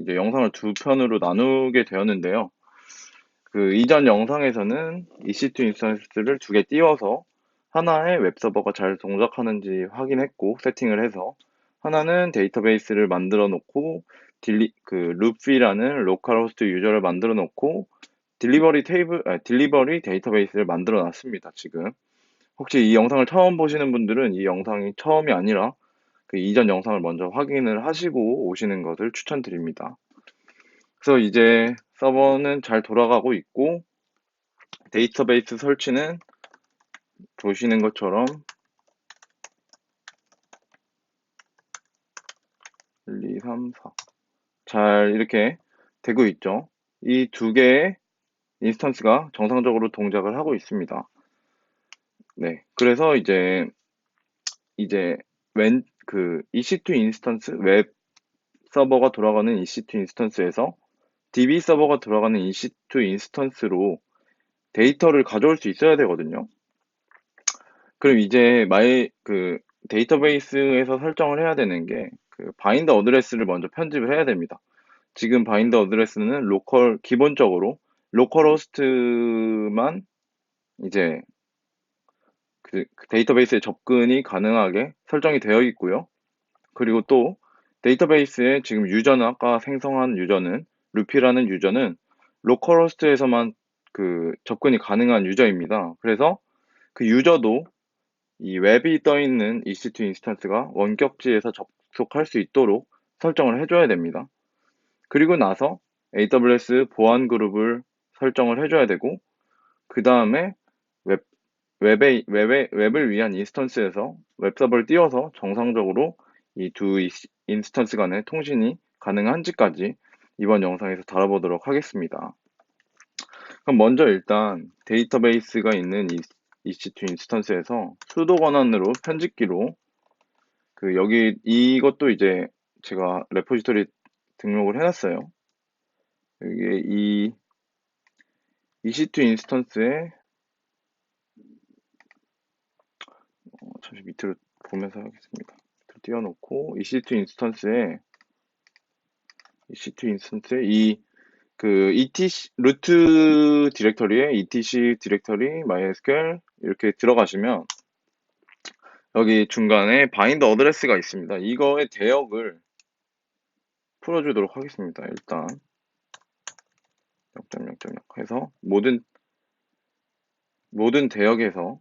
이제 영상을 두 편으로 나누게 되었는데요. 그 이전 영상에서는 EC2 인스턴스를 두 개 띄워서 하나의 웹서버가 잘 동작하는지 확인했고 세팅을 해서 하나는 데이터베이스를 만들어 놓고 루피라는 로컬 호스트 유저를 만들어 놓고 딜리버리 데이터베이스를 만들어 놨습니다, 지금. 혹시 이 영상을 처음 보시는 분들은 이 영상이 처음이 아니라 그 이전 영상을 먼저 확인을 하시고 오시는 것을 추천드립니다. 그래서 이제 서버는 잘 돌아가고 있고 데이터베이스 설치는 보시는 것처럼 1, 2, 3, 4 잘 이렇게 되고 있죠. 이 두 개의 인스턴스가 정상적으로 동작을 하고 있습니다. 네, 그래서 이제 EC2 인스턴스 웹 서버가 돌아가는 EC2 인스턴스에서 DB 서버가 돌아가는 EC2 인스턴스로 데이터를 가져올 수 있어야 되거든요. 그럼 이제 데이터베이스에서 설정을 해야 되는 게 바인드 어드레스를 먼저 편집을 해야 됩니다. 지금 바인드 어드레스는 기본적으로 로컬 호스트만 이제 그 데이터베이스에 접근이 가능하게 설정이 되어 있고요. 그리고 또 데이터베이스에 지금 유저는 아까 생성한 유저는 루피라는 유저는 로컬 호스트에서만 접근이 가능한 유저입니다. 그래서 그 유저도 이 웹이 떠 있는 EC2 인스턴스가 원격지에서 접속할 수 있도록 설정을 해줘야 됩니다. 그리고 나서 AWS 보안 그룹을 설정을 해줘야 되고, 그 다음에 웹을 위한 인스턴스에서 웹서버를 띄워서 정상적으로 이 두 인스턴스 간의 통신이 가능한지까지 이번 영상에서 다뤄보도록 하겠습니다. 그럼 먼저 일단 데이터베이스가 있는 이 EC2 인스턴스에서 수도 권한으로 편집기로 여기 이것도 이제 제가 레포지토리 등록을 해놨어요. 이게 이 EC2 인스턴스에 잠시 밑으로 보면서 하겠습니다. 밑으로 띄워놓고 EC2 인스턴스에 ETC 루트 디렉터리에 ETC 디렉터리 MySQL 이렇게 들어가시면 여기 중간에 바인드 어드레스가 있습니다. 이거의 대역을 풀어주도록 하겠습니다. 일단 0.0.0 해서 모든 대역에서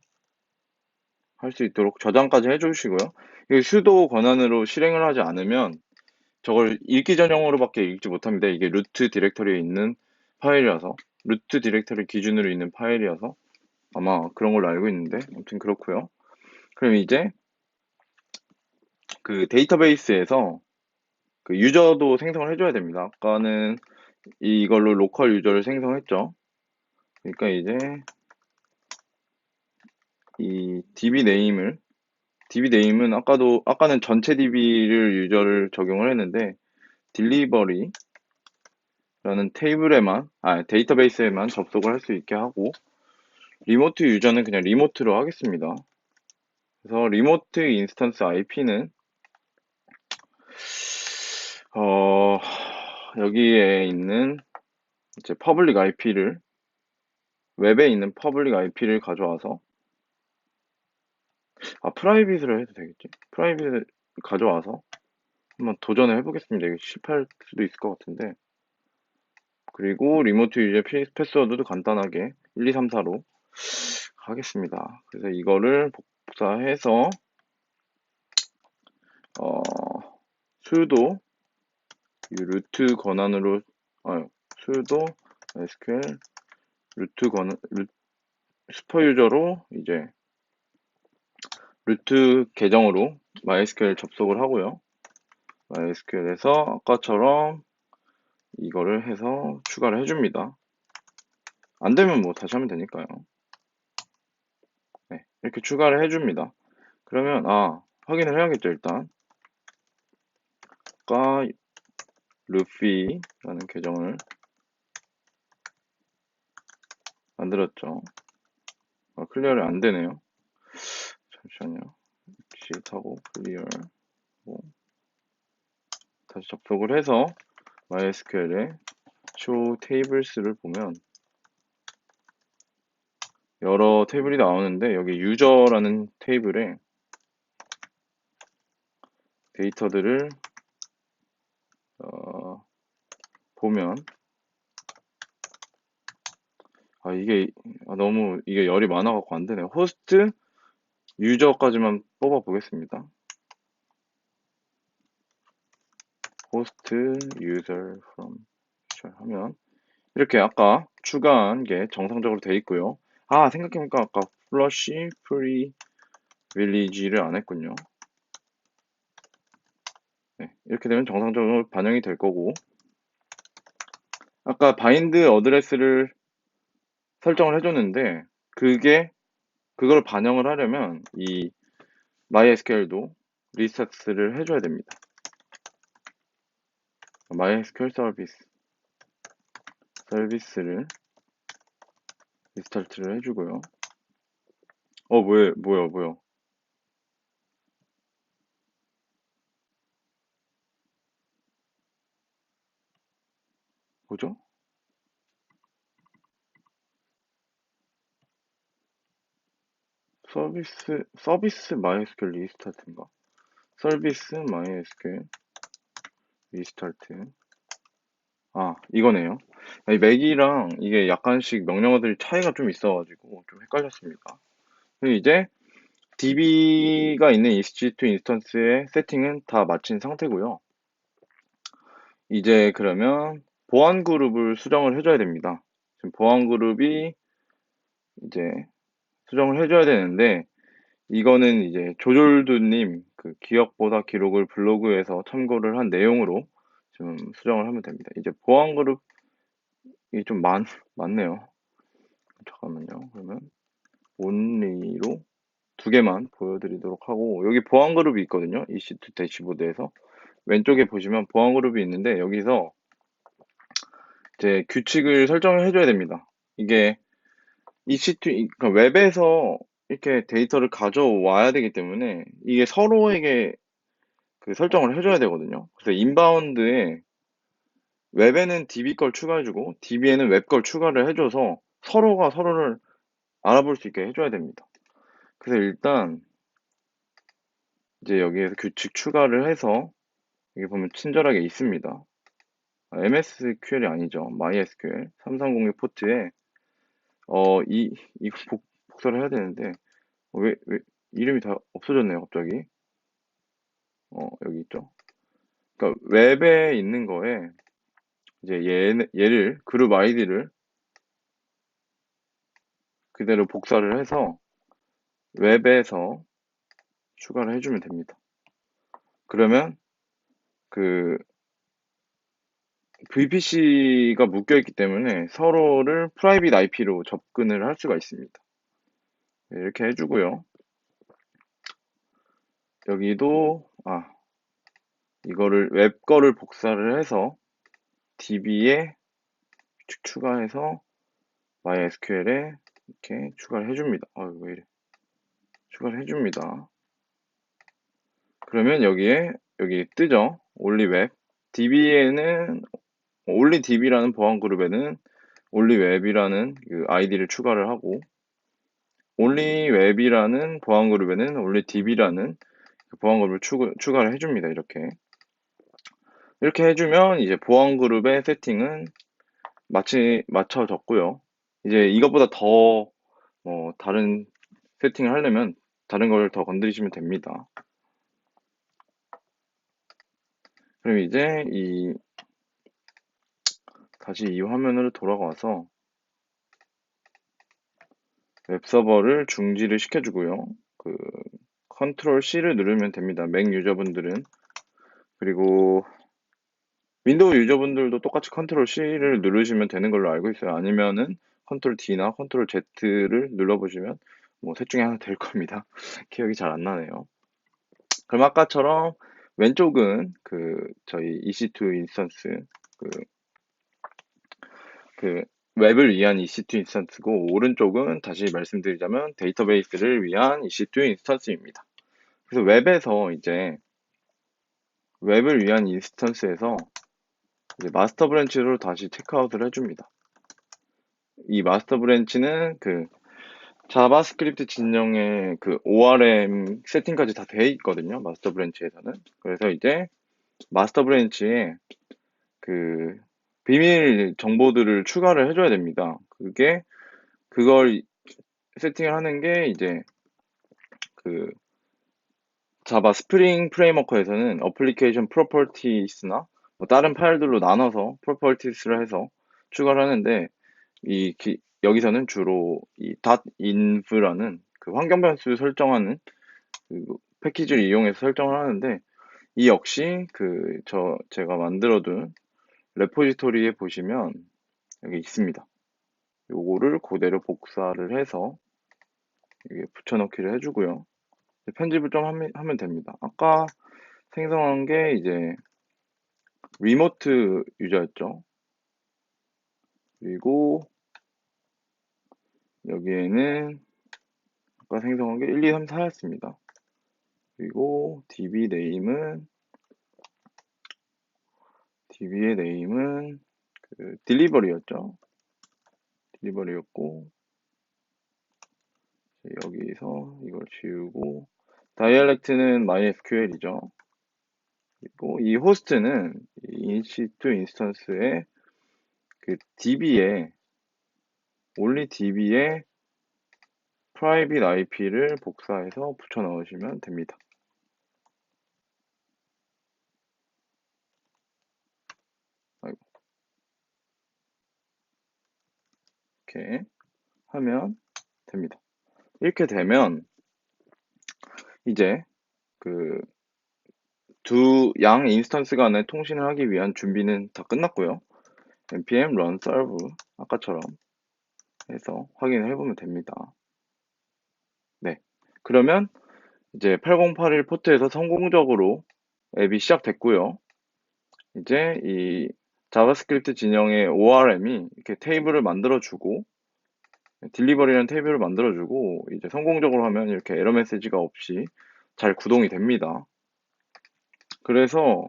할 수 있도록 저장까지 해주시고요. 이 수도 권한으로 실행을 하지 않으면 저걸 읽기 전용으로밖에 읽지 못합니다. 이게 루트 디렉터리에 있는 파일이라서 루트 디렉터리 기준으로 있는 파일이어서 아마 그런 걸로 알고 있는데 아무튼 그렇고요. 그럼 이제 그 데이터베이스에서 그 유저도 생성을 해줘야 됩니다. 아까는 이걸로 로컬 유저를 생성했죠. 그러니까 이제 이 DB 네임은 아까는 전체 DB를 유저를 적용을 했는데 딜리버리라는 데이터베이스에만 접속을 할 수 있게 하고 리모트 유저는 그냥 리모트로 하겠습니다. 그래서 리모트 인스턴스 IP는 여기에 있는 이제 퍼블릭 IP를 웹에 있는 퍼블릭 IP를 가져와서 프라이빗으로 해도 되겠지? 프라이빗을 가져와서 한번 도전을 해보겠습니다. 이거 실패할 수도 있을 것 같은데. 그리고 리모트 유저 패스워드도 간단하게 1, 2, 3, 4로 하겠습니다. 그래서 이거를 복사해서 어, sudo 루트 권한으로 sudo SQL 슈퍼 유저로 이제 루트 계정으로 MySQL 접속을 하고요. MySQL에서 아까처럼 이거를 해서 추가를 해줍니다. 안 되면 뭐 다시 하면 되니까요. 네, 이렇게 추가를 해줍니다. 그러면 확인을 해야겠죠. 일단 아까 루피라는 계정을 만들었죠. 클리어를 안 되네요. 잠시만요. exit 하고 클리어 하고 다시 접속을 해서 MySQL의 show tables를 보면 여러 테이블이 나오는데 여기 유저라는 테이블에 데이터들을 보면 이게 너무 이게 열이 많아갖고 안 되네요. 호스트 유저까지만 뽑아 보겠습니다. 호스트 user from 하면 이렇게 아까 추가한 게 정상적으로 돼 있고요. 생각해보니까 아까 flush privilege를 안 했군요. 네, 이렇게 되면 정상적으로 반영이 될 거고, 아까 바인드 어드레스를 설정을 해줬는데 그걸 반영을 하려면 이 MySQL도 리스타트를 해줘야 됩니다. MySQL 서비스를 리스타트를 해주고요. 뭐야. 뭐죠? 서비스 MySQL 리스타트인가? 서비스 MySQL 리스타트. 이거네요. 이 맥이랑 이게 약간씩 명령어들이 차이가 좀 있어가지고 좀 헷갈렸습니다. 그리고 이제 DB가 있는 EC2 인스턴스의 세팅은 다 마친 상태고요. 이제 그러면 보안 그룹을 수정을 해줘야 됩니다. 지금 보안 그룹이 이제 수정을 해줘야 되는데, 이거는 이제 조졸두님 그 기억보다 기록을 블로그에서 참고를 한 내용으로 좀 수정을 하면 됩니다. 이제 보안 그룹이 좀 많네요. 잠깐만요. 그러면 only로 두 개만 보여드리도록 하고, 여기 보안 그룹이 있거든요. EC2 대시보드에서 왼쪽에 보시면 보안 그룹이 있는데, 여기서 이제 규칙을 설정을 해줘야 됩니다. 이게 EC2, 그러니까 웹에서 이렇게 데이터를 가져와야 되기 때문에 이게 서로에게 그 설정을 해줘야 되거든요. 그래서 인바운드에 웹에는 DB 걸 추가해주고 DB에는 웹 걸 추가를 해줘서 서로가 서로를 알아볼 수 있게 해줘야 됩니다. 그래서 일단 이제 여기에서 규칙 추가를 해서 여기 보면 친절하게 있습니다. MSQL이 아니죠. MySQL 3306 포트에 이거 복사를 해야 되는데 왜 이름이 다 없어졌네요, 갑자기. 여기 있죠. 그러니까 웹에 있는 거에 이제 얘를 그룹 아이디를 그대로 복사를 해서 웹에서 추가를 해주면 됩니다. 그러면 그 VPC가 묶여있기 때문에 서로를 프라이빗 IP로 접근을 할 수가 있습니다. 이렇게 해주고요. 여기도 이거를 웹 거를 복사를 해서 DB에 추가해서 MySQL에 이렇게 추가를 해줍니다. 왜 이래? 추가를 해줍니다. 그러면 여기 뜨죠? 올리웹. DB에는 올리DB라는 보안 그룹에는 올리웹이라는 그 아이디를 추가를 하고, 올리웹이라는 보안 그룹에는 올리DB라는 그 보안 그룹을 추가를 해줍니다. 이렇게 해주면 이제 보안 그룹의 세팅은 맞춰졌고요. 이제 이것보다 더 다른 세팅을 하려면 다른 걸 더 건드리시면 됩니다. 그럼 이제 다시 이 화면으로 돌아가서 웹서버를 중지를 시켜주고요. 그 컨트롤 C를 누르면 됩니다. 맥 유저분들은. 그리고 윈도우 유저분들도 똑같이 컨트롤 C를 누르시면 되는 걸로 알고 있어요. 아니면은 컨트롤 D나 컨트롤 Z를 눌러보시면 셋 중에 하나 될 겁니다. 기억이 잘 안 나네요. 그럼 아까처럼 왼쪽은 저희 EC2 인스턴스 그 웹을 위한 EC2 인스턴스고, 오른쪽은 다시 말씀드리자면 데이터베이스를 위한 EC2 인스턴스입니다. 그래서 웹에서 이제 웹을 위한 인스턴스에서 이제 마스터 브랜치로 다시 체크아웃을 해줍니다. 이 마스터 브랜치는 그 자바스크립트 진영의 그 ORM 세팅까지 다 돼 있거든요. 마스터 브랜치에서는. 그래서 이제 마스터 브랜치에 그 비밀 정보들을 추가를 해줘야 됩니다. 그걸 세팅을 하는 게 이제 그 자바 스프링 프레임워크에서는 어플리케이션 프로퍼티스나 뭐 다른 파일들로 나눠서 프로퍼티스를 해서 추가를 하는데 여기서는 주로 이 .inv라는 그 환경 변수 설정하는 그 패키지를 이용해서 설정을 하는데 이 역시 제가 만들어둔 레포지토리에 보시면 여기 있습니다. 요거를 그대로 복사를 해서 여기 붙여넣기를 해주고요. 편집을 좀 하면 됩니다. 아까 생성한 게 이제 리모트 유저였죠. 그리고 여기에는 아까 생성한 게 1, 2, 3, 4였습니다. 그리고 DB의 네임은 그 딜리버리였죠. 딜리버리였고 여기서 이걸 지우고 다이얼렉트는 MySQL이죠. 그리고 이 호스트는 인시트 인스턴스의 그 only DB의 private IP를 복사해서 붙여 넣으시면 됩니다. 이렇게 하면 됩니다. 이렇게 되면 이제 그 두 양 인스턴스 간의 통신을 하기 위한 준비는 다 끝났고요. npm run serve 아까처럼 해서 확인을 해보면 됩니다. 네. 그러면 이제 8081 포트에서 성공적으로 앱이 시작됐고요. 이제 이 자바스크립트 진영의 ORM이 이렇게 테이블을 만들어주고 딜리버리라는 테이블을 만들어주고 이제 성공적으로 하면 이렇게 에러 메시지가 없이 잘 구동이 됩니다. 그래서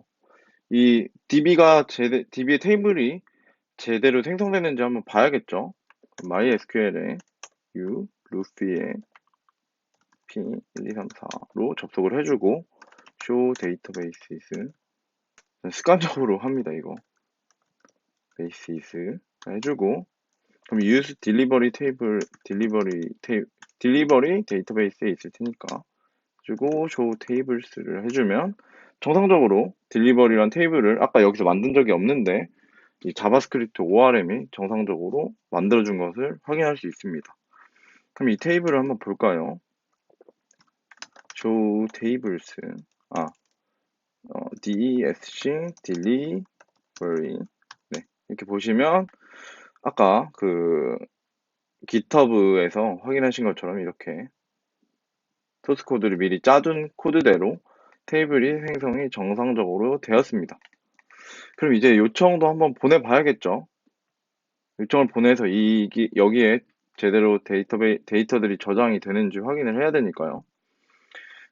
이 DB의 테이블이 제대로 생성되는지 한번 봐야겠죠. MySQL에 루피에 p1234로 접속을 해주고 show databases 습관적으로 합니다. 이거 bases 해주고 그럼 use delivery 데이터베이스에 있을 테니까 해주고 show tables를 해주면 정상적으로 딜리버리란 테이블을 아까 여기서 만든 적이 없는데 이 자바스크립트 ORM이 정상적으로 만들어준 것을 확인할 수 있습니다. 그럼 이 테이블을 한번 볼까요? show tables DESC delivery 네, 이렇게 보시면 아까 그 GitHub에서 확인하신 것처럼 이렇게 소스 코드를 미리 짜둔 코드대로 테이블이 생성이 정상적으로 되었습니다. 그럼 이제 요청도 한번 보내봐야겠죠. 요청을 보내서 여기에 제대로 데이터들이 저장이 되는지 확인을 해야 되니까요.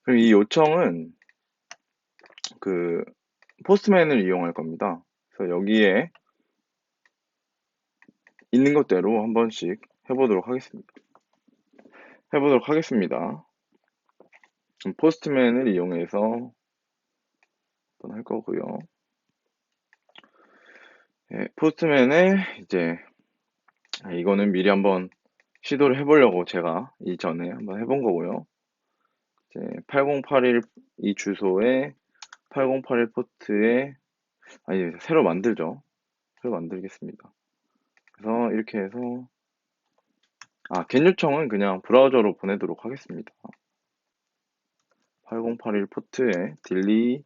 그럼 이 요청은 그 포스트맨을 이용할 겁니다. 그래서 여기에 있는 것대로 한 번씩 해보도록 하겠습니다. 포스트맨을 이용해서 한번 할 거고요. 네, 포스트맨에 이제 이거는 미리 한번 시도를 해보려고 제가 이전에 한번 해본 거고요. 이제 8081 이 주소에 8081 포트에 새로 만들죠. 새로 만들겠습니다. 그래서 이렇게 해서 get 요청은 그냥 브라우저로 보내도록 하겠습니다. 8081 포트에 delivery를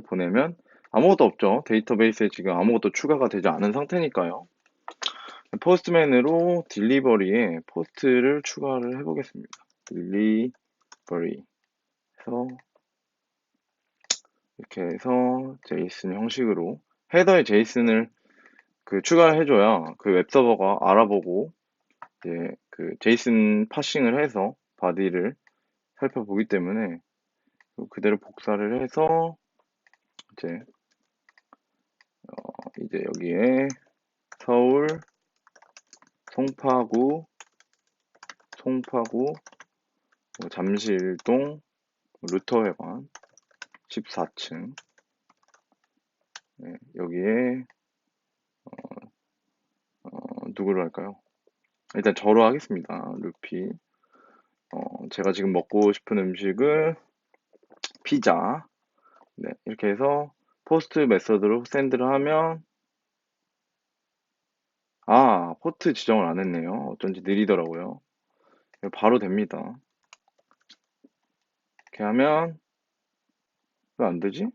보내면 아무것도 없죠. 데이터베이스에 지금 아무것도 추가가 되지 않은 상태니까요. 포스트맨으로 딜리버리에 포스트를 추가를 해보겠습니다. 딜리버리 해서 이렇게 해서 제이슨 형식으로 헤더에 제이슨을 추가해줘야 그 웹서버가 알아보고 이제 그 제이슨 파싱을 해서 바디를 살펴보기 때문에 그대로 복사를 해서 이제 여기에 서울, 송파구, 잠실동, 루터회관 14층. 네, 여기에 누구로 할까요? 일단 저로 하겠습니다. 루피. 제가 지금 먹고 싶은 음식을 피자. 네, 이렇게 해서 포스트 메서드로 샌드를 하면 포트 지정을 안 했네요. 어쩐지 느리더라고요. 바로 됩니다. 이렇게 하면 왜 안 되지?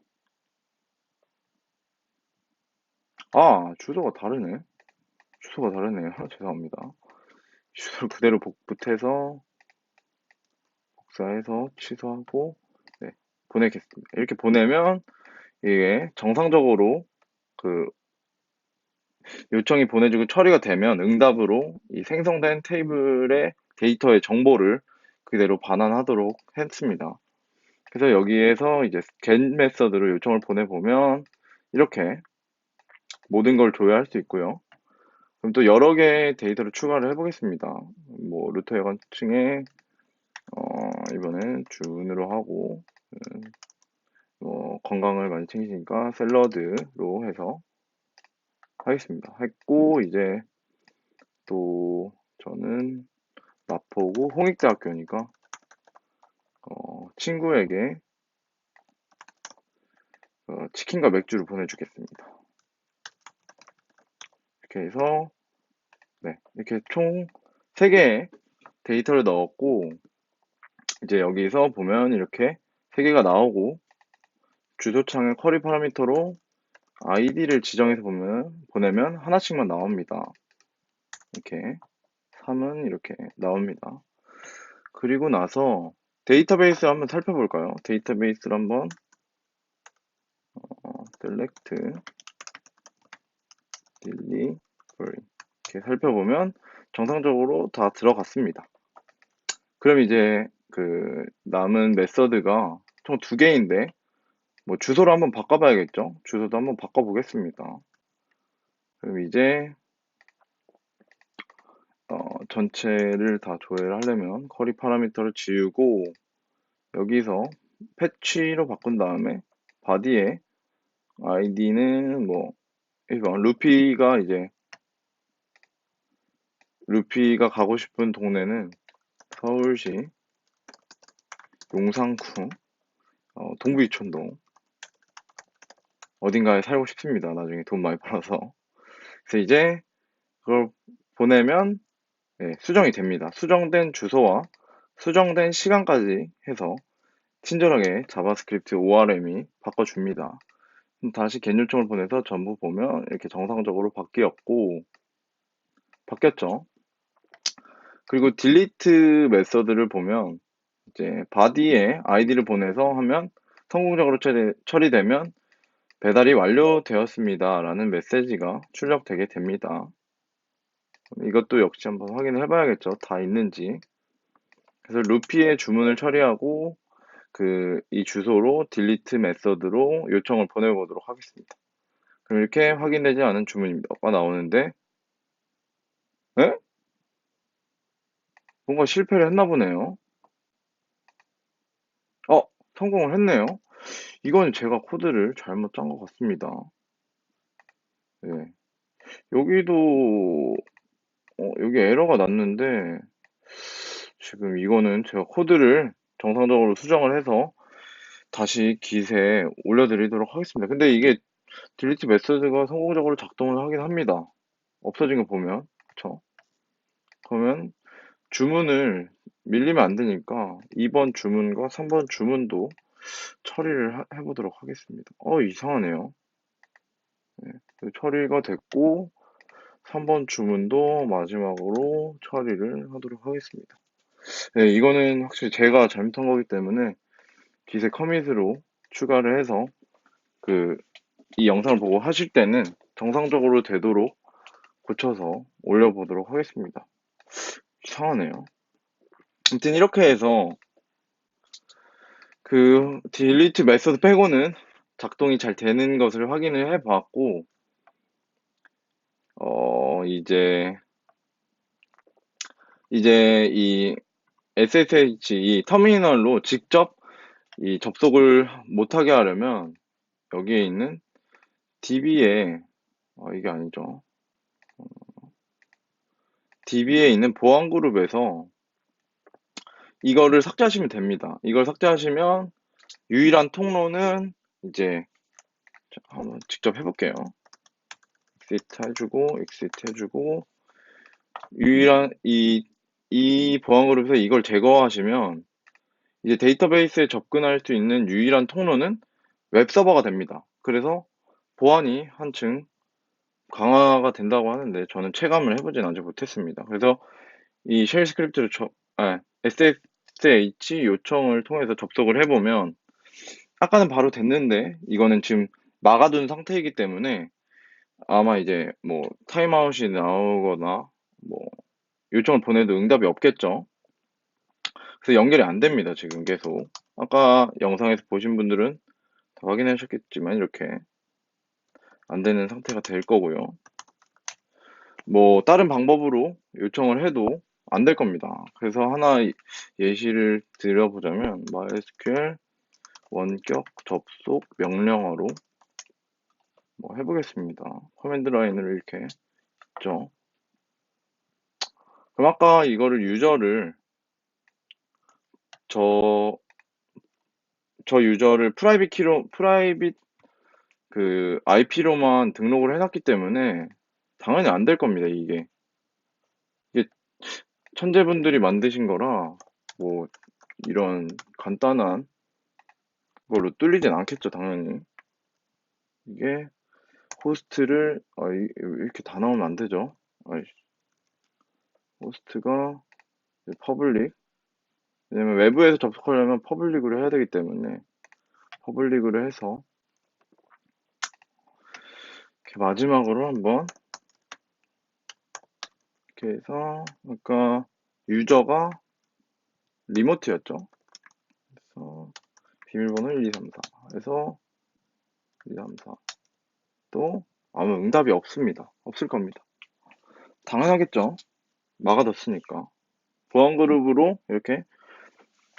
주소가 다르네. 주소가 다르네요. 죄송합니다. 주소를 그대로 복붙해서 복사해서 취소하고 네, 보내겠습니다. 이렇게 보내면 이게 정상적으로 그 요청이 보내지고 처리가 되면 응답으로 이 생성된 테이블의 데이터의 정보를 그대로 반환하도록 했습니다. 그래서 여기에서 이제 get 메서드로 요청을 보내보면 이렇게 모든 걸 조회할 수 있고요. 그럼 또 여러 개의 데이터를 추가를 해보겠습니다. 뭐 루터 여관층에 이번엔 준으로 하고 건강을 많이 챙기시니까 샐러드로 해서 하겠습니다. 했고 이제 또 저는 마포구 홍익대학교니까 친구에게 치킨과 맥주를 보내주겠습니다. 이렇게 해서 네, 이렇게 총 3개의 데이터를 넣었고 이제 여기서 보면 이렇게 3개가 나오고 주소창의 쿼리 파라미터로 아이디를 지정해서 보내면 하나씩만 나옵니다. 이렇게 3은 이렇게 나옵니다. 그리고 나서 데이터베이스 한번 살펴볼까요? 데이터베이스를 한번 select, delivery 이렇게 살펴보면 정상적으로 다 들어갔습니다. 그럼 이제 그 남은 메서드가 총 2개인데 뭐 주소를 한번 바꿔봐야겠죠? 주소도 한번 바꿔보겠습니다. 그럼 이제 전체를 다 조회를 하려면 쿼리 파라미터를 지우고 여기서 패치로 바꾼 다음에 바디에 아이디는 뭐 루피가 가고 싶은 동네는 서울시 용산구 동부이촌동 어딘가에 살고 싶습니다. 나중에 돈 많이 벌어서. 그래서 이제 그걸 보내면 네, 수정이 됩니다. 수정된 주소와 수정된 시간까지 해서 친절하게 자바스크립트 ORM이 바꿔줍니다. 다시 get 요청을 보내서 전부 보면 이렇게 정상적으로 바뀌었죠. 그리고 delete 메서드를 보면 이제 body에 아이디를 보내서 하면 성공적으로 처리되면 배달이 완료되었습니다 라는 메시지가 출력되게 됩니다. 이것도 역시 한번 확인을 해봐야겠죠. 다 있는지. 그래서 루피의 주문을 처리하고 이 주소로 delete 메서드로 요청을 보내보도록 하겠습니다. 그럼 이렇게 확인되지 않은 주문이 나오는데 에? 뭔가 실패를 했나 보네요. 성공을 했네요. 이건 제가 코드를 잘못 짠 것 같습니다. 네. 여기도 여기 에러가 났는데 지금 이거는 제가 코드를 정상적으로 수정을 해서 다시 깃에 올려드리도록 하겠습니다. 근데 이게 딜리트 메서드가 성공적으로 작동을 하긴 합니다. 없어진 거 보면 그쵸? 그러면 주문을 밀리면 안 되니까 2번 주문과 3번 주문도 처리를 해보도록 하겠습니다. 이상하네요. 네, 처리가 됐고 3번 주문도 마지막으로 처리를 하도록 하겠습니다. 네, 이거는 확실히 제가 잘못한 거기 때문에 깃에 커밋으로 추가를 해서 이 영상을 보고 하실 때는 정상적으로 되도록 고쳐서 올려보도록 하겠습니다. 이상하네요. 아무튼 이렇게 해서 딜리트 메서드 빼고는 작동이 잘 되는 것을 확인을 해 봤고, 이제 이 SSH 이 터미널로 직접 이 접속을 못하게 하려면 여기에 있는 DB에 이게 아니죠. DB에 있는 보안 그룹에서 이거를 삭제하시면 됩니다. 이걸 삭제하시면 유일한 통로는 이제 한번 직접 해볼게요. exit 해주고 exit 해주고 유일한 이 보안 그룹에서 이걸 제거하시면 이제 데이터베이스에 접근할 수 있는 유일한 통로는 웹서버가 됩니다. 그래서 보안이 한층 강화가 된다고 하는데 저는 체감을 해보진 아직 못했습니다. 그래서 이 쉘 스크립트를 SSH 요청을 통해서 접속을 해보면 아까는 바로 됐는데 이거는 지금 막아둔 상태이기 때문에 아마 이제 뭐 타임아웃이 나오거나 뭐 요청을 보내도 응답이 없겠죠. 그래서 연결이 안 됩니다. 지금 계속 아까 영상에서 보신 분들은 다 확인하셨겠지만 이렇게 안 되는 상태가 될 거고요. 뭐 다른 방법으로 요청을 해도 안 될 겁니다. 그래서 하나 예시를 드려보자면 MySQL 원격 접속 명령어로 뭐 해보겠습니다. 커맨드 라인을 이렇게 있죠. 그럼 아까 이거를 유저를 저 유저를 프라이빗 그 IP로만 등록을 해놨기 때문에 당연히 안 될 겁니다. 이게 천재분들이 만드신 거라 뭐 이런 간단한 걸로 뚫리진 않겠죠, 당연히. 이게 호스트를 이렇게 다 나오면 안 되죠. 호스트가 퍼블릭. 왜냐면 외부에서 접속하려면 퍼블릭으로 해야 되기 때문에 퍼블릭으로 해서 이렇게 마지막으로 한번 이렇게 해서 아까 유저가 리모트였죠. 그래서 비밀번호 1, 2, 3, 4 해서 1, 2, 3, 4 또 아무 응답이 없습니다. 없을 겁니다. 당연하겠죠. 막아뒀으니까. 보안 그룹으로 이렇게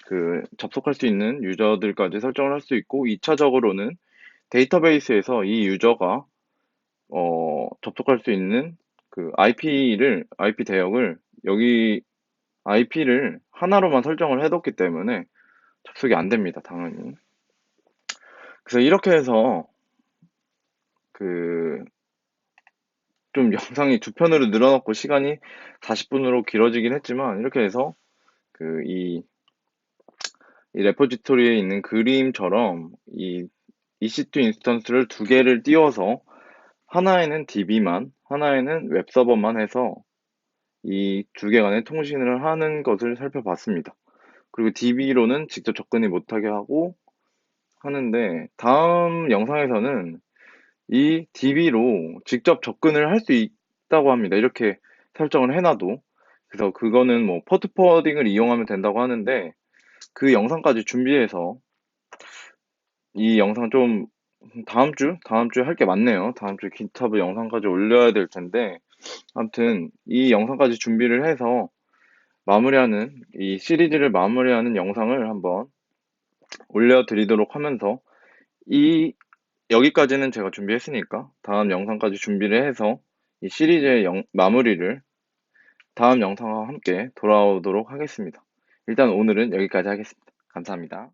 그 접속할 수 있는 유저들까지 설정을 할 수 있고 2차적으로는 데이터베이스에서 이 유저가 접속할 수 있는 그 IP 대역을 여기 IP를 하나로만 설정을 해뒀기 때문에 접속이 안 됩니다, 당연히. 그래서 이렇게 해서 그 좀 영상이 두 편으로 늘어났고 시간이 40분으로 길어지긴 했지만 이렇게 해서 그 이 레포지토리에 있는 그림처럼 이 EC2 인스턴스를 두 개를 띄워서 하나에는 DB만, 하나에는 웹서버만 해서 이 두 개 간의 통신을 하는 것을 살펴봤습니다. 그리고 DB로는 직접 접근이 못하게 하고 하는데 다음 영상에서는 이 DB로 직접 접근을 할 수 있다고 합니다. 이렇게 설정을 해놔도. 그래서 그거는 뭐 포트 포워딩을 이용하면 된다고 하는데 그 영상까지 준비해서 이 영상 좀 다음 주에 할 게 많네요. 다음 주에 기타브 영상까지 올려야 될 텐데 아무튼 이 영상까지 준비를 해서 마무리하는 이 시리즈를 마무리하는 영상을 한번 올려드리도록 하면서 이 여기까지는 제가 준비했으니까 다음 영상까지 준비를 해서 이 시리즈의 마무리를 다음 영상과 함께 돌아오도록 하겠습니다. 일단 오늘은 여기까지 하겠습니다. 감사합니다.